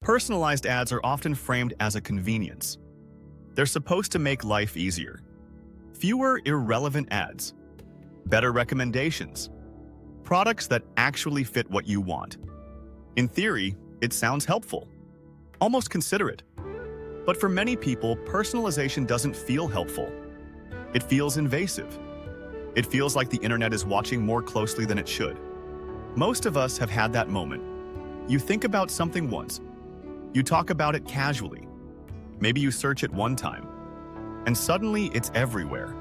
Personalized ads are often framed as a convenience. They're supposed to make life easier. Fewer irrelevant ads, better recommendations, products that actually fit what you want. In theory, it sounds helpful, almost considerate. But for many people, personalization doesn't feel helpful. It feels invasive. It feels like the internet is watching more closely than it should. Most of us have had that moment. You think about something once. You talk about it casually. Maybe you search it one time. And suddenly it's everywhere.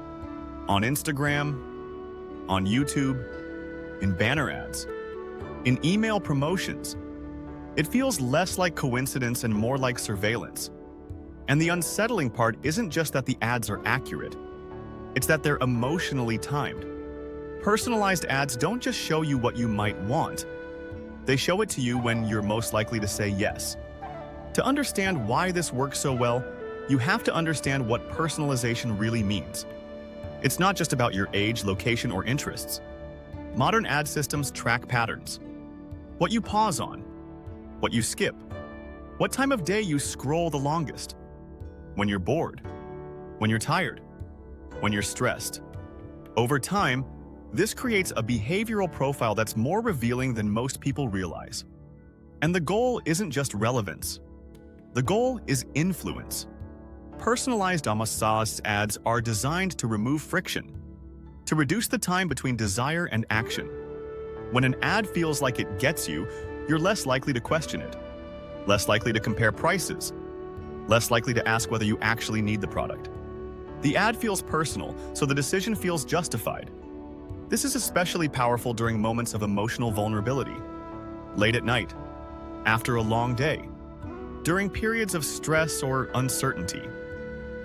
On Instagram, on YouTube, in banner ads, in email promotions. It feels less like coincidence and more like surveillance. And the unsettling part isn't just that the ads are accurate. It's that they're emotionally timed. Personalized ads don't just show you what you might want. They show it to you when you're most likely to say yes. To understand why this works so well, you have to understand what personalization really means. It's not just about your age, location, or interests. Modern ad systems track patterns. What you pause on, what you skip, what time of day you scroll the longest, when you're bored, when you're tired, when you're stressed. Over time, this creates a behavioral profile that's more revealing than most people realize. And the goal isn't just relevance. The goal is influence. Personalized ads are designed to remove friction, to reduce the time between desire and action. When an ad feels like it gets you, you're less likely to question it, less likely to compare prices, less likely to ask whether you actually need the product. The ad feels personal, so the decision feels justified. This is especially powerful during moments of emotional vulnerability, late at night, after a long day, during periods of stress or uncertainty.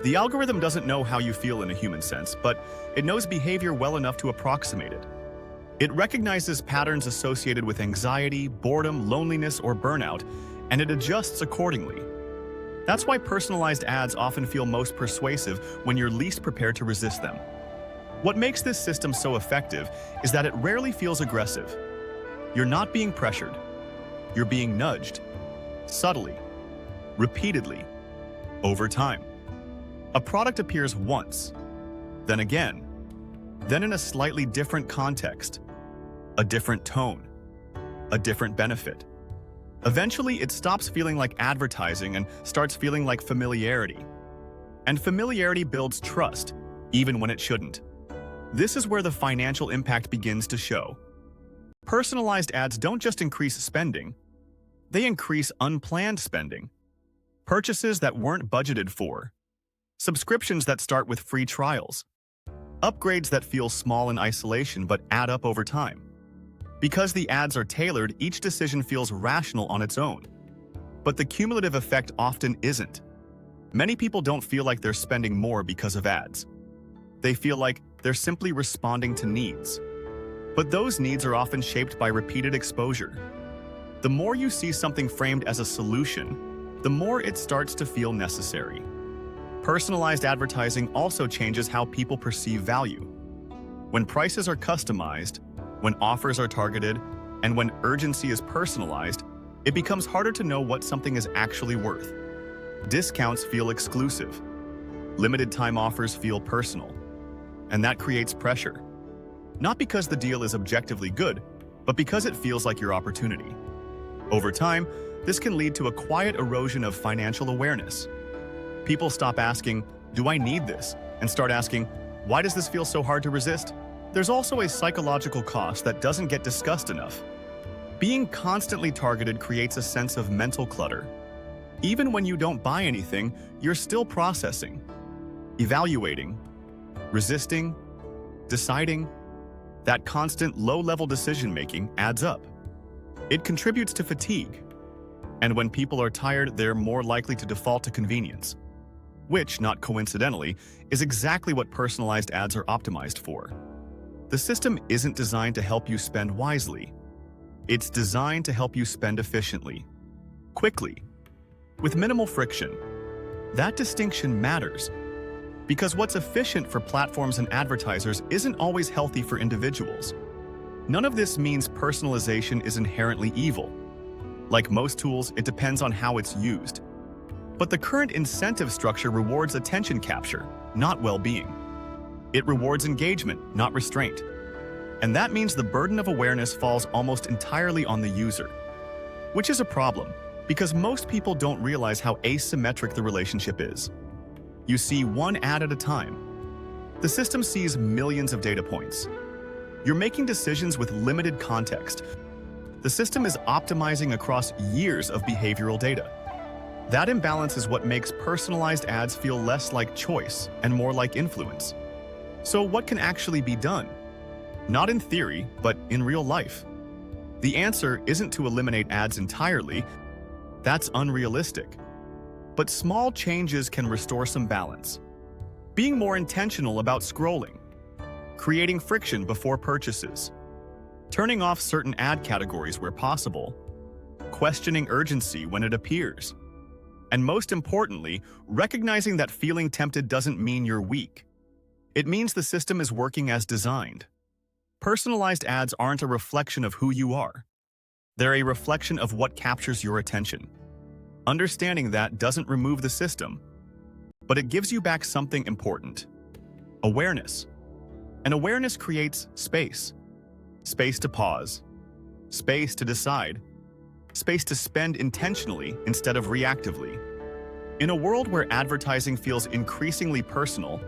The algorithm doesn't know how you feel in a human sense, but it knows behavior well enough to approximate it. It recognizes patterns associated with anxiety, boredom, loneliness, or burnout, and it adjusts accordingly. That's why personalized ads often feel most persuasive when you're least prepared to resist them. What makes this system so effective is that it rarely feels aggressive. You're not being pressured. You're being nudged, subtly, repeatedly, over time. A product appears once, then again, then in a slightly different context, a different tone, a different benefit. Eventually, it stops feeling like advertising and starts feeling like familiarity. And familiarity builds trust, even when it shouldn't. This is where the financial impact begins to show. Personalized ads don't just increase spending, they increase unplanned spending. Purchases that weren't budgeted for, subscriptions that start with free trials, upgrades that feel small in isolation but add up over time. Because the ads are tailored, each decision feels rational on its own. But the cumulative effect often isn't. Many people don't feel like they're spending more because of ads. They feel like they're simply responding to needs. But those needs are often shaped by repeated exposure. The more you see something framed as a solution, the more it starts to feel necessary. Personalized advertising also changes how people perceive value. When prices are customized, when offers are targeted, and when urgency is personalized, it becomes harder to know what something is actually worth. Discounts feel exclusive. Limited time offers feel personal. And that creates pressure. Not because the deal is objectively good, but because it feels like your opportunity. Over time, this can lead to a quiet erosion of financial awareness. People stop asking, "Do I need this?" and start asking, "Why does this feel so hard to resist?" There's also a psychological cost that doesn't get discussed enough. Being constantly targeted creates a sense of mental clutter. Even when you don't buy anything, you're still processing, evaluating, resisting, deciding. That constant low-level decision-making adds up. It contributes to fatigue. And when people are tired, they're more likely to default to convenience, which, not coincidentally, is exactly what personalized ads are optimized for. The system isn't designed to help you spend wisely. It's designed to help you spend efficiently, quickly, with minimal friction. That distinction matters, because what's efficient for platforms and advertisers isn't always healthy for individuals. None of this means personalization is inherently evil. Like most tools, it depends on how it's used. But the current incentive structure rewards attention capture, not well-being. It rewards engagement, not restraint. And that means the burden of awareness falls almost entirely on the user, which is a problem because most people don't realize how asymmetric the relationship is. You see one ad at a time. The system sees millions of data points. You're making decisions with limited context. The system is optimizing across years of behavioral data. That imbalance is what makes personalized ads feel less like choice and more like influence. So what can actually be done? Not in theory, but in real life. The answer isn't to eliminate ads entirely. That's unrealistic. But small changes can restore some balance. Being more intentional about scrolling, creating friction before purchases, turning off certain ad categories where possible, questioning urgency when it appears, and most importantly, recognizing that feeling tempted doesn't mean you're weak. It means the system is working as designed. Personalized ads aren't a reflection of who you are. They're a reflection of what captures your attention. Understanding that doesn't remove the system, but it gives you back something important: awareness. And awareness creates space. Space to pause, space to decide, space to spend intentionally instead of reactively. In a world where advertising feels increasingly personal,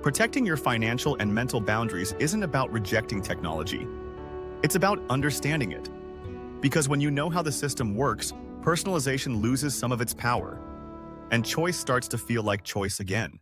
protecting your financial and mental boundaries isn't about rejecting technology. It's about understanding it. Because when you know how the system works, personalization loses some of its power, and choice starts to feel like choice again.